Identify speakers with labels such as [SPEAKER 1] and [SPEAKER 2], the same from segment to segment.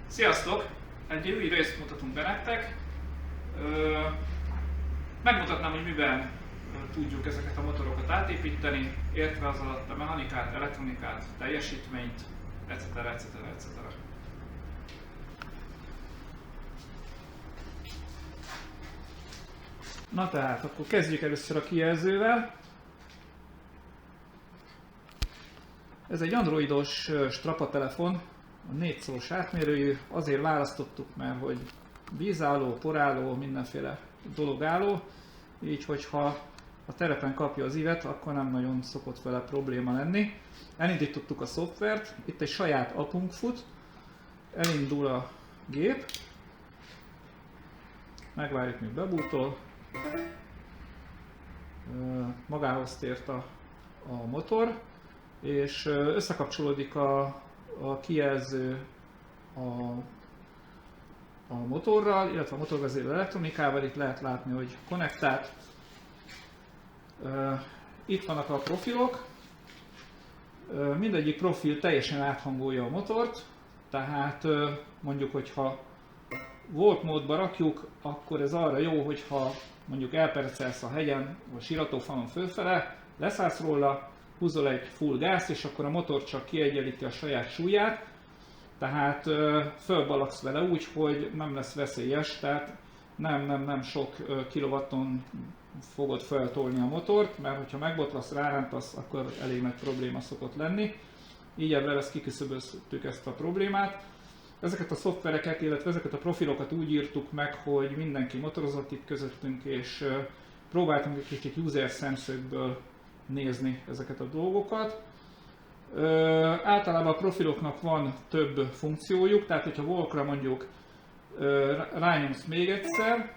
[SPEAKER 1] Sziasztok! Egy új részt mutatunk be nektek. Megmutatnám, hogy miben tudjuk ezeket a motorokat átépíteni, értve az alatt a mechanikát, elektronikát, teljesítményt, etc. etc. etc. Na tehát, akkor kezdjük először a kijelzővel. Ez egy androidos strapa telefon, a 4 szoros átmérőjű, azért választottuk, mert hogy vízálló, porálló, mindenféle dolog álló, így hogyha a terepen kapja az ívet, akkor nem nagyon szokott vele probléma lenni. Elindítottuk a szoftvert, itt egy saját apunk fut, elindul a gép, megvárjuk, míg bebútol, magához tért a motor, és összekapcsolódik a kijelző a motorral, illetve a motorvezérlő elektronikával. Itt lehet látni, hogy konnektált. Itt vannak a profilok. Mindegyik profil teljesen áthangolja a motort, tehát mondjuk, hogyha volt módba rakjuk, akkor ez arra jó, hogyha mondjuk elpercelsz a hegyen, vagy siratófalon fölfele, leszállsz róla, húzol egy full gázt, és akkor a motor csak kiegyenlíti a saját súlyát, tehát fölbalagsz vele úgy, hogy nem lesz veszélyes, tehát nem sok kilowatton fogod feltolni a motort, mert hogyha megbotlasz, rárántasz, akkor elég nagy probléma szokott lenni. Így ebben ezt kiküszöböztük ezt a problémát. Ezeket a szoftvereket, illetve ezeket a profilokat úgy írtuk meg, hogy mindenki motorozott itt közöttünk, és próbáltunk egy kicsit user szemszögből nézni ezeket a dolgokat. Általában a profiloknak van több funkciójuk, tehát hogyha walkra mondjuk rányomsz még egyszer,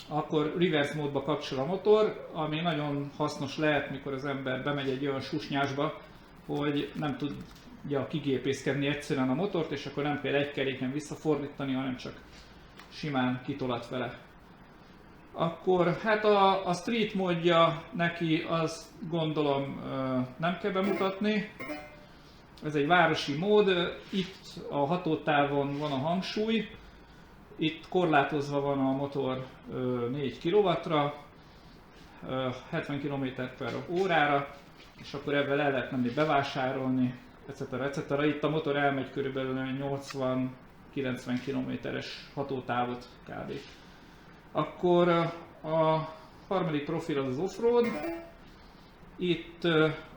[SPEAKER 1] akkor reverse módba kapcsol a motor, ami nagyon hasznos lehet, mikor az ember bemegy egy olyan susnyásba, hogy nem tudja kigépészkedni egyszerűen a motort, és akkor nem kell egy keréken visszafordítani, hanem csak simán kitolat vele. Akkor hát a street módja neki, azt gondolom nem kell bemutatni. Ez egy városi mód, itt a hatótávon van a hangsúly, itt korlátozva van a motor 4 kW-ra, 70 km/h, és akkor ebben el lehet menni bevásárolni, etc. etc. Itt a motor elmegy körülbelül 80-90 km-es hatótávot kb. Akkor a harmadik profil az offroad. Itt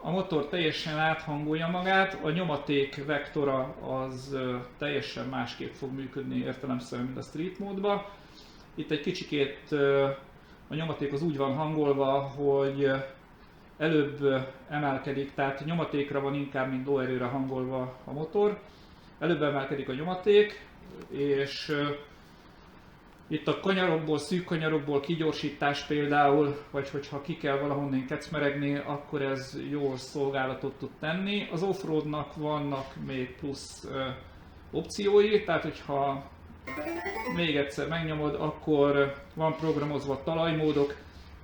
[SPEAKER 1] a motor teljesen áthangolja magát, a nyomaték vektora az teljesen másképp fog működni értelemszerűen, mint a street módban. Itt egy kicsikét a nyomaték az úgy van hangolva, hogy előbb emelkedik, tehát nyomatékra van inkább, mint lóerőre hangolva a motor. Előbb emelkedik a nyomaték, és itt a kanyarokból, szűk kanyarokból kigyorsítás például, vagy hogyha ki kell valahonnan kecmeregni, akkor ez jó szolgálatot tud tenni. Az offroadnak vannak még plusz opciói, tehát hogyha még egyszer megnyomod, akkor van programozva talajmódok,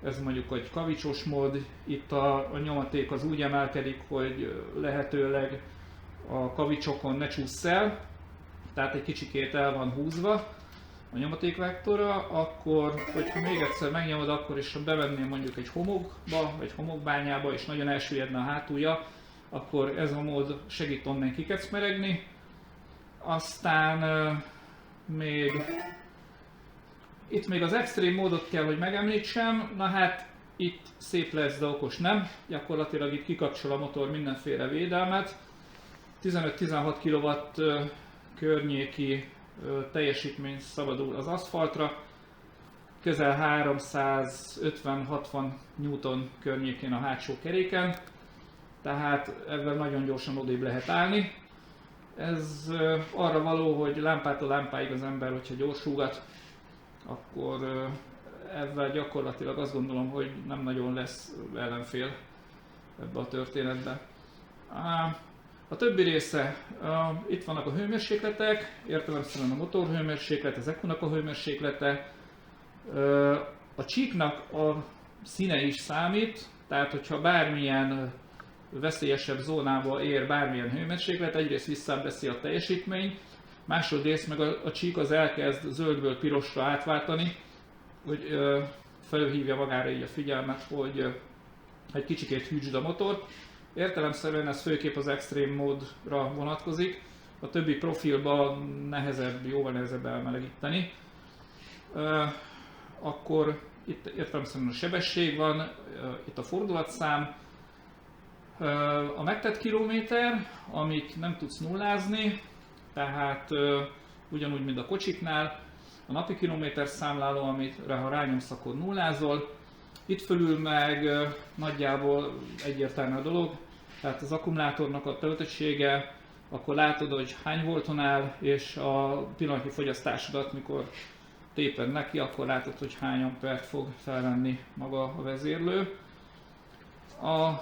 [SPEAKER 1] ez mondjuk egy kavicsos mód, itt a nyomaték az úgy emelkedik, hogy lehetőleg a kavicsokon ne csússz el, tehát egy kicsikét el van húzva a nyomatékvektora, akkor, hogyha még egyszer megnyomod, akkor is ha bevennél mondjuk egy homokba, vagy homokbányába, és nagyon elsüllyedne a hátulja, akkor ez a mód segít onnan kikecmeregni. Aztán itt még az extrém módot kell, hogy megemlítsem. Na hát, itt szép lesz, de okos nem. Gyakorlatilag itt kikapcsol a motor mindenféle védelmet. 15-16 kW környéki teljesítmény szabadul az aszfaltra, közel 350-60 Newton környékén a hátsó keréken, tehát ebben nagyon gyorsan odébb lehet állni. Ez arra való, hogy lámpától lámpáig az ember, hogyha gyorsulgat, akkor ezzel gyakorlatilag azt gondolom, hogy nem nagyon lesz ellenfél ebbe a történetbe. A többi része, itt vannak a hőmérsékletek, értelemszerűen a motorhőmérséklet, az ECU-nak a hőmérséklete. A csíknak a színe is számít, tehát hogyha bármilyen veszélyesebb zónába ér bármilyen hőmérséklet, egyrészt visszaveszi a teljesítményt, másodrészt meg a csík az elkezd zöldből pirosra átváltani, hogy felhívja magára így a figyelmet, hogy egy kicsikét hűtsd a motort. Értelemszerűen ez főképp az extrém módra vonatkozik, a többi profilban nehezebb, jóval nehezebb elmelegíteni. Akkor itt értelemszerűen a sebesség van, itt a fordulatszám, a megtett kilométer, amit nem tudsz nullázni, tehát ugyanúgy, mint a kocsiknál, a napi kilométer számláló, amire ha rányomsz, akkor nullázol. Itt fölül meg nagyjából egyértelmű a dolog, tehát az akkumulátornak a töltöttsége, akkor látod, hogy hány volton áll, és a pillanatnyi fogyasztásodat, mikor téped neki, akkor látod, hogy hány ampert fog felvenni maga a vezérlő. A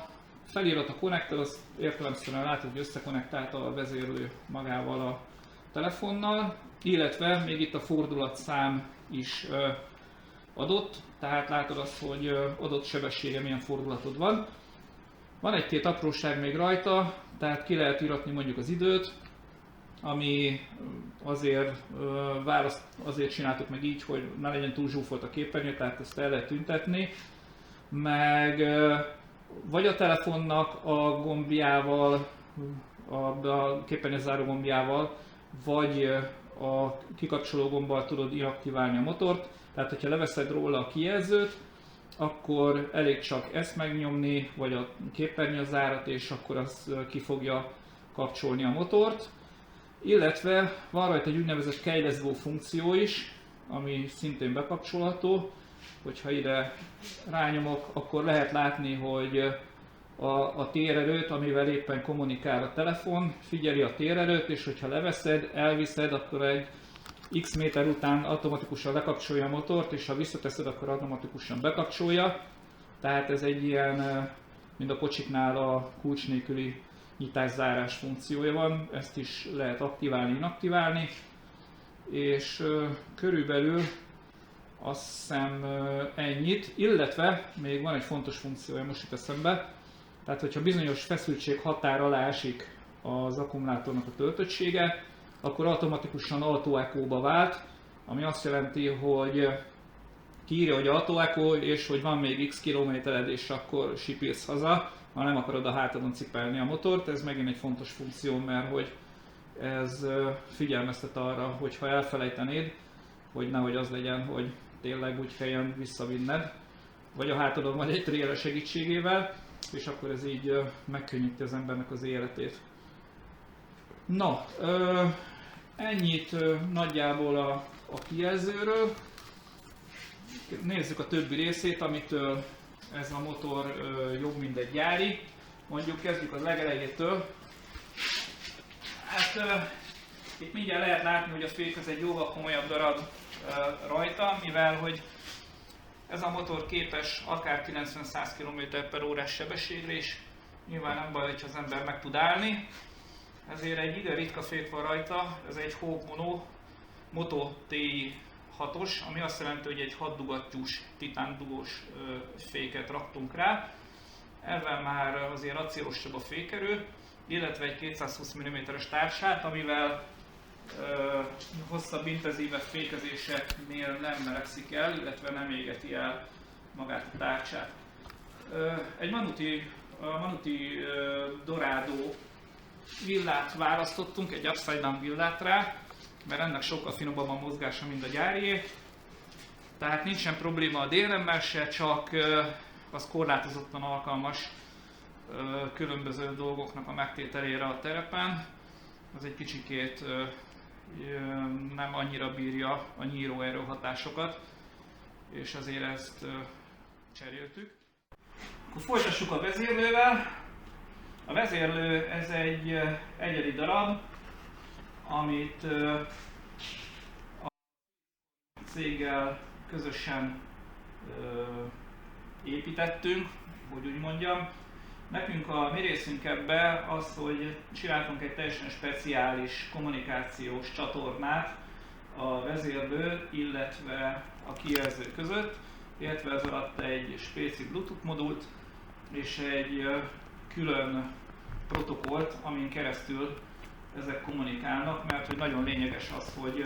[SPEAKER 1] felirat a konnektor, azt értelemszerűen látod, hogy összekonnektált a vezérlő magával a telefonnal, illetve még itt a fordulatszám is adott, tehát látod azt, hogy adott sebessége milyen fordulatod van. Van egy-két apróság még rajta, tehát ki lehet íratni mondjuk az időt, ami azért csináltuk meg így, hogy ne legyen túl zsúfolt a képernyő, tehát ezt el lehet tüntetni, meg vagy a telefonnak a gombjával, a képernyőzáró gombjával, vagy a kikapcsoló gombbal tudod inaktiválni a motort. Tehát, hogyha leveszed róla a kijelzőt, akkor elég csak ezt megnyomni, vagy a képernyőzárat, és akkor az ki fogja kapcsolni a motort. Illetve van rajta egy úgynevezett keyleszgó funkció is, ami szintén bekapcsolható. Hogyha ide rányomok, akkor lehet látni, hogy a térerőt, amivel éppen kommunikál a telefon, figyeli a térerőt, és hogyha leveszed, elviszed, akkor egy x méter után automatikusan lekapcsolja a motort, és ha visszateszed, akkor automatikusan bekapcsolja. Tehát ez egy ilyen, mint a kocsiknál a kulcs nélküli nyitás-zárás funkciója van, ezt is lehet aktiválni, inaktiválni, és körülbelül azt hiszem ennyit, illetve még van egy fontos funkciója, most itt eszembe, tehát hogyha bizonyos feszültség határ alá esik az akkumulátornak a töltöttsége, akkor automatikusan Auto Echo-ba vált, ami azt jelenti, hogy kiírja, hogy Auto Echo, és hogy van még x kilométered, és akkor sipilsz haza, ha nem akarod a hátadon cipelni a motort. Ez megint egy fontos funkció, mert hogy ez figyelmeztet arra, hogy ha elfelejtenéd, hogy nehogy az legyen, hogy tényleg úgy kelljen visszavinned, vagy a hátadon, vagy egy trailer segítségével, és akkor ez így megkönnyíti az embernek az életét. Na, ennyit nagyjából a kijelzőről. Nézzük a többi részét, amitől ez a motor jobb, mint egy gyári. Mondjuk kezdjük az legelejétől. Hát itt mindjárt lehet látni, hogy a fék az egy jóval komolyabb darab rajta, mivel hogy ez a motor képes akár 90-100 km/h sebességre is. Nyilván nem baj, hogyha az ember meg tud állni. Ezért egy ide ritka fék van rajta, ez egy Hope Moto TI 6-os, ami azt jelenti, hogy egy 6 dugattyús, titán dugós féket raktunk rá. Ezzel már azért acélosabb a fékerő, illetve egy 220 mm-es társát, amivel hosszabb, intenzívebb fékezéseknél nem melegszik el, illetve nem égeti el magát a tárcsát. Egy Manuti Dorado villát választottunk, egy upside down villát rá, mert ennek sokkal finomabb a mozgása, mint a gyárié. Tehát nincsen probléma a DRM-mel se, csak az korlátozottan alkalmas különböző dolgoknak a megtételére a terepen. Az egy kicsikét nem annyira bírja a nyíróerő hatásokat, és azért ezt cseréltük. Akkor folytassuk a vezérlővel. A vezérlő ez egy egyedi darab, amit a céggel közösen építettünk, hogy úgy mondjam. Nekünk a mi részünk ebbe az, hogy csináltunk egy teljesen speciális kommunikációs csatornát a vezérlő, illetve a kijelző között, illetve ez alatt egy spéci Bluetooth modult és egy külön protokollt, amin keresztül ezek kommunikálnak, mert hogy nagyon lényeges az, hogy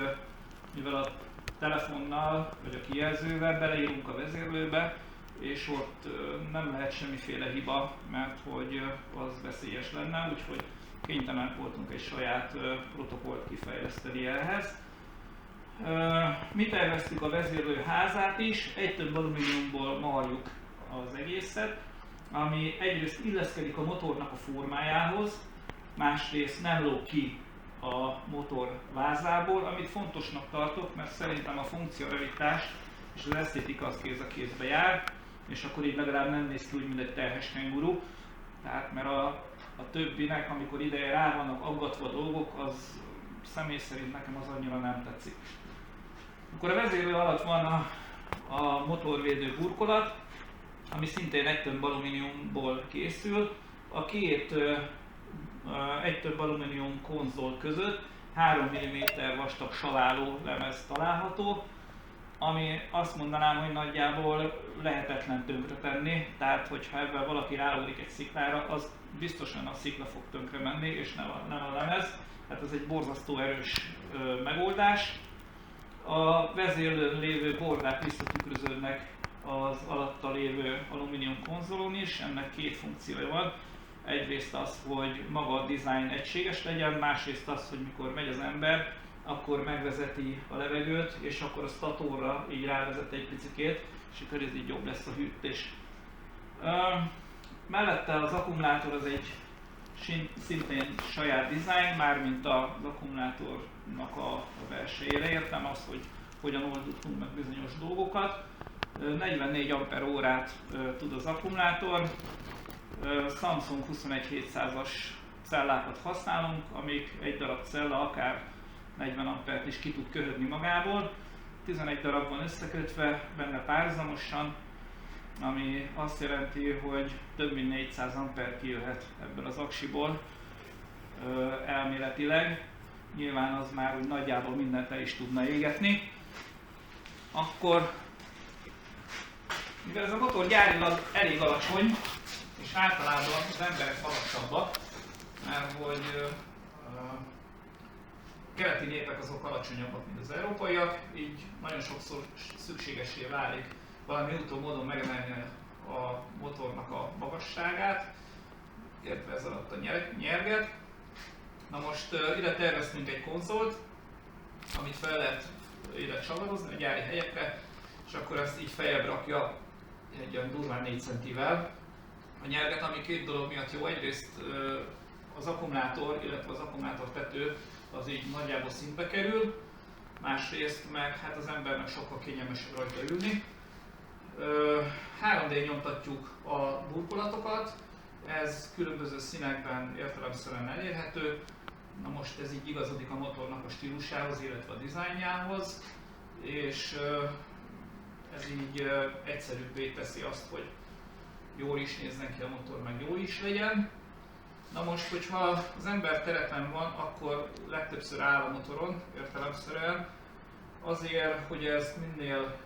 [SPEAKER 1] mivel a telefonnal vagy a kijelzővel beleírunk a vezérlőbe, és ott nem lehet semmiféle hiba, mert hogy az veszélyes lenne, úgyhogy kénytelenek voltunk egy saját protokollt kifejleszteni ehhez. Mi terveztük a vezérlő házát is, egy több alumíniumból marjuk az egészet, ami egyrészt illeszkedik a motornak a formájához, másrészt nem lóg ki a motor vázából, amit fontosnak tartok, mert szerintem a funkcionalitás és az esztétika az kéz a kézbe jár, és akkor így legalább nem néz ki úgy, mint egy terhes kenguru. Tehát mert a többinek, amikor ideje rá vannak aggatva a dolgok, az személy szerint nekem az annyira nem tetszik. Akkor a vezérlő alatt van a motorvédő burkolat, ami szintén egy több alumíniumból készül. A két egy több alumínium konzol között 3 mm vastag saváló lemez található, ami azt mondanám, hogy nagyjából lehetetlen tönkretenni, tehát hogyha ebben valaki ráugrik egy sziklára, az biztosan a szikla fog tönkre menni, és nem a lemez. Hát ez egy borzasztó erős megoldás. A vezérlőn lévő bordák visszatükröződnek az alatta lévő alumínium konzolon is, ennek két funkciója van. Egyrészt az, hogy maga a design egységes legyen, másrészt az, hogy mikor megy az ember, akkor megvezeti a levegőt, és akkor a statorra így rávezet egy picikét, és akkor ez így jobb lesz a hűtés. Mellette az akkumulátor az egy szintén saját design, mármint az akkumulátornak a belsejére. Értem azt, hogy hogyan oldottunk meg bizonyos dolgokat. 44 Ah tud az akkumulátor. Samsung 21700-as cellákat használunk, amik egy darab cella akár 40 ampert is ki tud köhögni magából. 11 darab van összekötve, benne párhuzamosan, ami azt jelenti, hogy több mint 400 amper kijöhet ebből az aksiból elméletileg. Nyilván az már úgy nagyjából mindent el is tudna égetni. Akkor, mivel ez a motor gyárilag elég alacsony, és általában az emberek magasabbak, mert hogy keleti népek azok alacsonyabbak, mint az európaiak, így nagyon sokszor szükségessé válik valami úton módon megemelni a motornak a magasságát, értve ez alatt a nyerget. Na most ide terveztünk egy konzolt, amit fel lehet ide csavarozni a gyári helyekre, és akkor ezt így feljebb rakja egy olyan durván 4 centivel. A nyerget, ami két dolog miatt jó, egyrészt az akkumulátor, illetve az akkumulátor tető az így nagyjából szintbe kerül, másrészt meg hát az embernek sokkal kényelmesebb rajta ülni. 3D nyomtatjuk a burkolatokat, ez különböző színekben értelemszerűen elérhető. Na most ez így igazodik a motornak a stílusához, illetve a dizájnjához, és ez így egyszerűbbé teszi azt, hogy jól is nézzen ki a motor, meg jó is legyen. Na most, hogyha az ember terepen van, akkor legtöbbször áll a motoron, értelemszerűen, azért, hogy ezt minél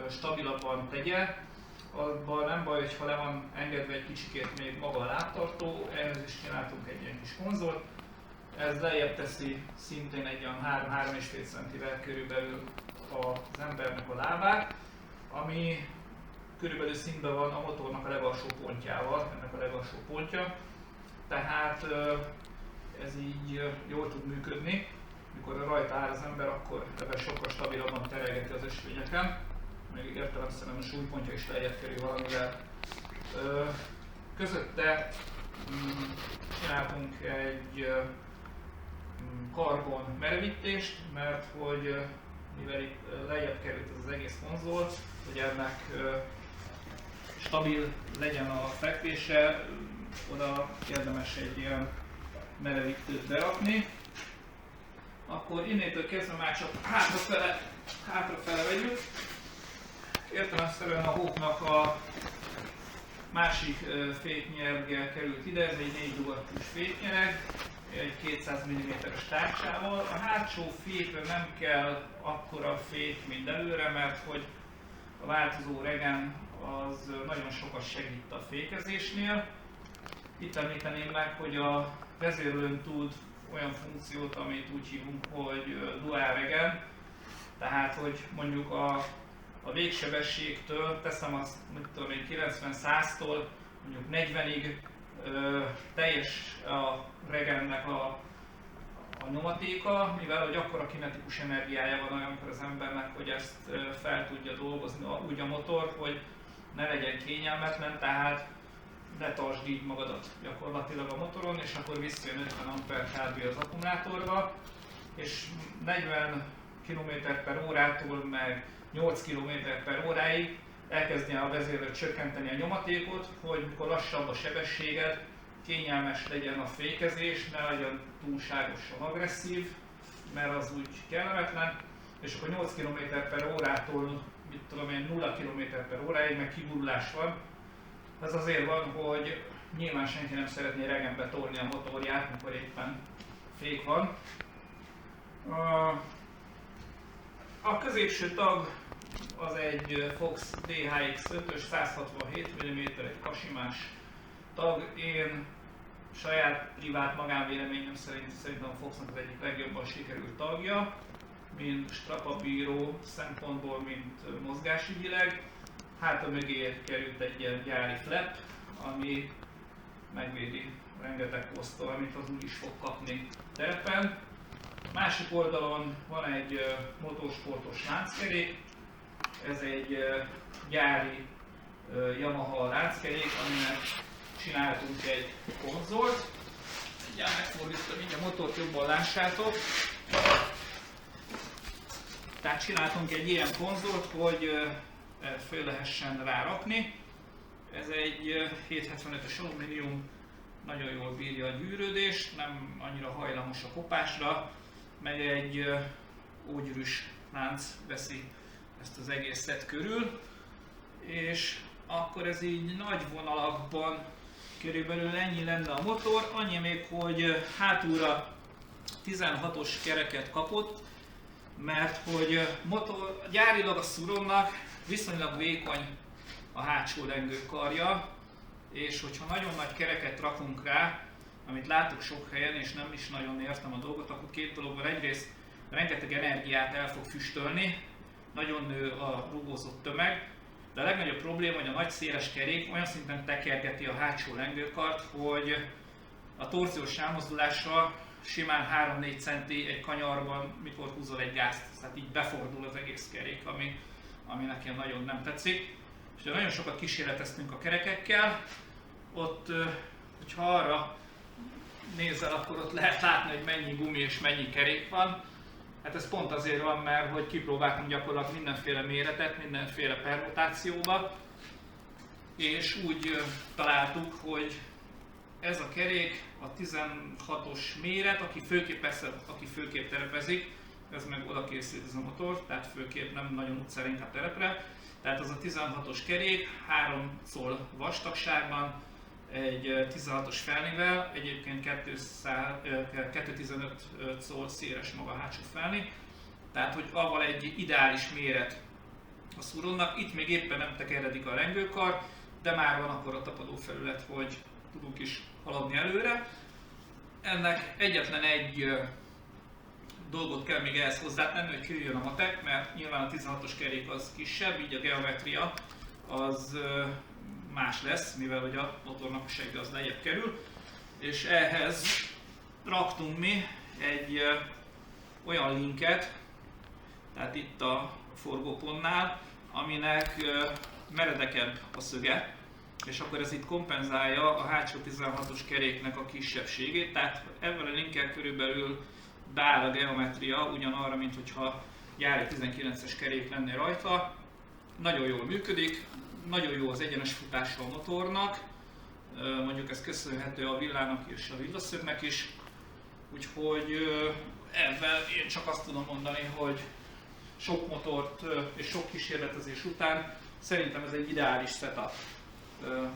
[SPEAKER 1] stabilabban tegye, abban nem baj, hogyha le van engedve egy kicsikét még maga a lábtartó, ehhez is csináltunk egy ilyen kis konzolt. Ez lejjebb teszi szintén egy olyan 3-3,5 centivel körülbelül az embernek a lábát, ami körülbelül színben van a motornak a legalsó pontjával, ennek a legalsó pontja. Tehát ez így jól tud működni. Mikor rajta áll az ember, akkor ebben sokkal stabilabban terelgeti az ösvényeken. Még értelemszerűen a súlypontja is lejjebb kerül valamivel. Közötte csináltunk egy karbon merevítést, mert hogy mivel itt lejjebb került ez az egész konzol, hogy ennek stabil legyen a fekvése, oda érdemes egy ilyen merevítőt berakni. Akkor innétől kezdve már csak hátrafele vegyük. Értelemszerűen a hóknak a másik féknyerge került ide, ez egy 4 dugattyús féknyereg, egy 200 mm-es tárcsával. A hátsó fékre nem kell akkora fék, mint előre, mert hogy a változó regen az nagyon sokat segít a fékezésnél. Itt említeném meg, hogy a vezérlőn tud olyan funkciót, amit úgy hívunk, hogy dual regen, tehát hogy mondjuk a végsebességtől, teszem azt, mit tudom én, 90-100-tól mondjuk 40-ig teljes a regennek a nyomatéka, mivel hogy akkora kinetikus energiája van olyankor az embernek, hogy ezt fel tudja dolgozni úgy a motor, hogy ne legyen kényelmetlen, tehát ne tartsd így magadat gyakorlatilag a motoron, és akkor visszajön 50 A kb. Az akkumulátorba, és 40 km/órától meg 8 km/óráig elkezdje a vezérlő csökkenteni a nyomatékot, hogy mikor lassabb a sebességed, kényelmes legyen a fékezés, ne legyen túlságosan agresszív, mert az úgy kellemetlen, és akkor 8 km/órától, mit tudom én, 0 km/óráig meg kigurulás van. Ez azért van, hogy nyilván senki nem szeretné regenbe tolni a motorját, mikor éppen fék van. A középső tag az egy Fox DHX5-ös 167 mm, egy kasimás tag. Én saját privát magánvéleményem szerint szerintem a Foxnak az egyik legjobban sikerült tagja, mind strapabíró szempontból, mint mozgásügyileg. Háta mögé került egy ilyen gyári flap, ami megvédi rengeteg poszttól, amit az úgy is fog kapni terepen. Másik oldalon van egy motorsportos lánckerék, ez egy gyári Yamaha lánckerék, aminek csináltunk egy konzolt. Mindjárt megfordítom, így a motort jobban lássátok. Tehát csináltunk egy ilyen konzolt, hogy föl lehessen rárakni. Ez egy 775-ös alumínium, nagyon jól bírja a gyűrődést, nem annyira hajlamos a kopásra, meg egy ógyűrűs lánc veszi ezt az egészet körül, és akkor ez így nagy vonalakban körülbelül ennyi lenne a motor, annyi még, hogy hátulra 16-os kereket kapott, mert hogy gyárilag a Suronnak viszonylag vékony a hátsó lengőkarja, és hogyha nagyon nagy kereket rakunk rá, amit látok sok helyen, és nem is nagyon értem a dolgot, akkor két dolog van. Egyrészt rengeteg energiát el fog füstölni, nagyon nő a rugózott tömeg, de a legnagyobb probléma, hogy a nagy széles kerék olyan szinten tekergeti a hátsó lengőkart, hogy a torziós elmozdulással simán 3-4 centi egy kanyarban, mikor húzol egy gázt, tehát így befordul az egész kerék, ami nekem nagyon nem tetszik. És nagyon sokat kísérleteztünk a kerekekkel, ott, hogyha arra nézel, akkor ott lehet látni, hogy mennyi gumi és mennyi kerék van. Hát ez pont azért van, mert hogy kipróbáltunk gyakorlatilag mindenféle méretet, mindenféle permutációba, és úgy találtuk, hogy ez a kerék a 16-os méret, aki főképp terepezik, ez meg oda készült ez a motor, tehát főképp nem nagyon utcára, inkább terepre. Tehát az a 16-os kerék 3 coll vastagságban, egy 16-os felnivel, egyébként 215 coll széles maga a hátsó felni, tehát hogy avval egy ideális méret a Suronnak. Itt még éppen nem tekeredik a lengőkar, de már van akkor a tapadó felület, hogy tudunk is haladni előre. Ennek egyetlen egy dolgot kell még ehhez hozzátenni, hogy kijöjjön a matek, mert nyilván a 16-os kerék az kisebb, így a geometria az más lesz, mivel hogy a motornak a segge az lejjebb kerül, és ehhez raktunk mi egy olyan linket, tehát itt a forgópontnál, aminek meredekebb a szöge, és akkor ez itt kompenzálja a hátsó 16-os keréknek a kisebbségét, tehát ebben a linkkel körülbelül beáll a geometria ugyanarra, mint hogyha gyári 19-es kerék lenne rajta. Nagyon jól működik, nagyon jó az egyenes futása a motornak, mondjuk ez köszönhető a villának és a villaszögnek is, úgyhogy ebben én csak azt tudom mondani, hogy sok motort és sok kísérletezés után szerintem ez egy ideális setup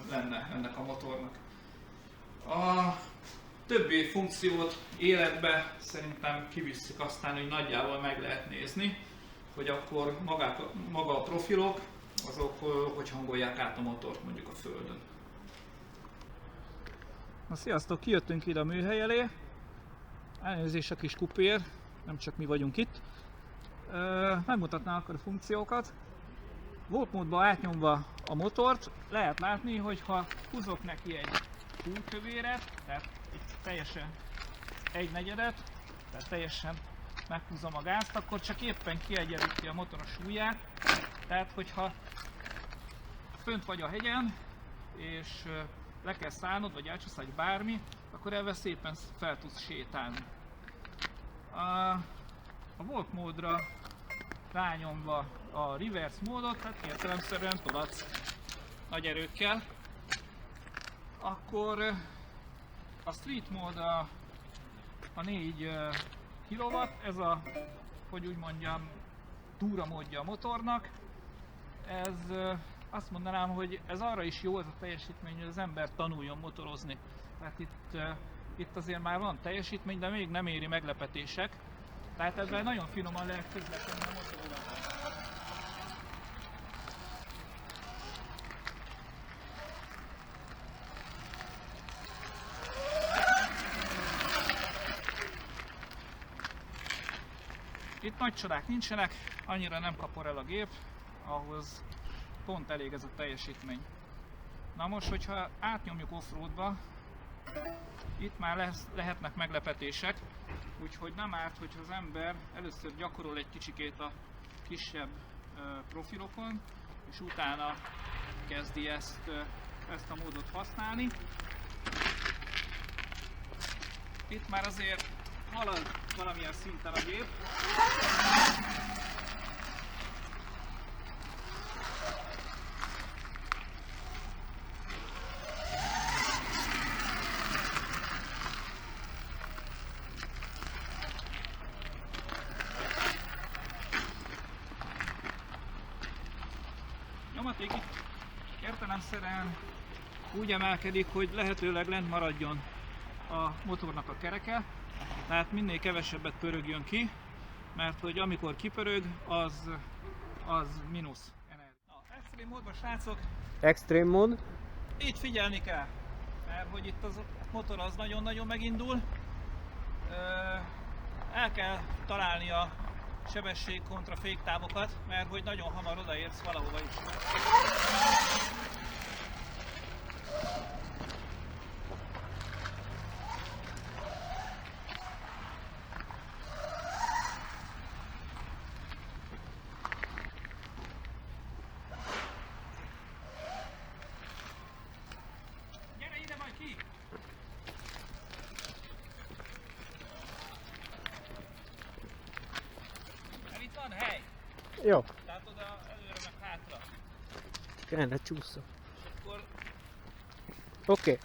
[SPEAKER 1] lenne ennek a motornak. A többi funkciót életbe szerintem kivisszük aztán, hogy nagyjából meg lehet nézni, hogy akkor maga a profilok, azok hogy hangolják át a motort mondjuk a földön. Na sziasztok, kijöttünk ide a műhely elé. Elnézést a kis kupér, nem csak mi vagyunk itt. Megmutatnám akkor a funkciókat. Volt módban átnyomva a motort, lehet látni, hogy ha húzok neki egy húrkövéret, tehát itt teljesen 1/4, tehát teljesen meghúzom a gázt, akkor csak éppen kiegyenlíti a motor a súlyát. Tehát hogyha fönt vagy a hegyen, és le kell szállnod, vagy elcsúsz, vagy bármi, akkor ebben szépen fel tudsz sétálni. A Walk módra rányomva a reverse módot, tehát értelemszerűen tolatsz nagy erőkkel. Akkor a street mód a 4 kW, ez a, hogy úgy mondjam, túra módja a motornak. Ez azt mondanám, hogy ez arra is jó ez a teljesítmény, hogy az ember tanuljon motorozni. Tehát itt azért már van teljesítmény, de még nem éri meglepetések. Tehát ezzel nagyon finoman lehet közlekedni a motorral. Itt nagy csodák nincsenek, annyira nem kapor el a gép, ahhoz pont elég ez a teljesítmény. Na most, hogyha átnyomjuk offroadba, itt már lehetnek meglepetések, úgyhogy nem árt, hogyha az ember először gyakorol egy kicsikét a kisebb profilokon, és utána kezdi ezt a módot használni. Itt már azért halad valamilyen szinten a gép. Nyomaték itt értelemszerűen úgy emelkedik, hogy lehetőleg lent maradjon a motornak a kereke, tehát minél kevesebbet pörögjön ki, mert hogy amikor kipörög, az mínusz energia. Extrém módban, srácok,
[SPEAKER 2] Extrém mód.
[SPEAKER 1] itt figyelni kell, mert hogy itt az motor az nagyon-nagyon megindul. El kell találni a sebesség kontra féktávokat, mert hogy nagyon hamar odaérsz valahova is. Gyere ide majd ki! Mert itt van hely!
[SPEAKER 2] Jó,
[SPEAKER 1] Tehát oda előre meg hátra.
[SPEAKER 2] kellene csúszok.
[SPEAKER 1] És akkor
[SPEAKER 2] Oké.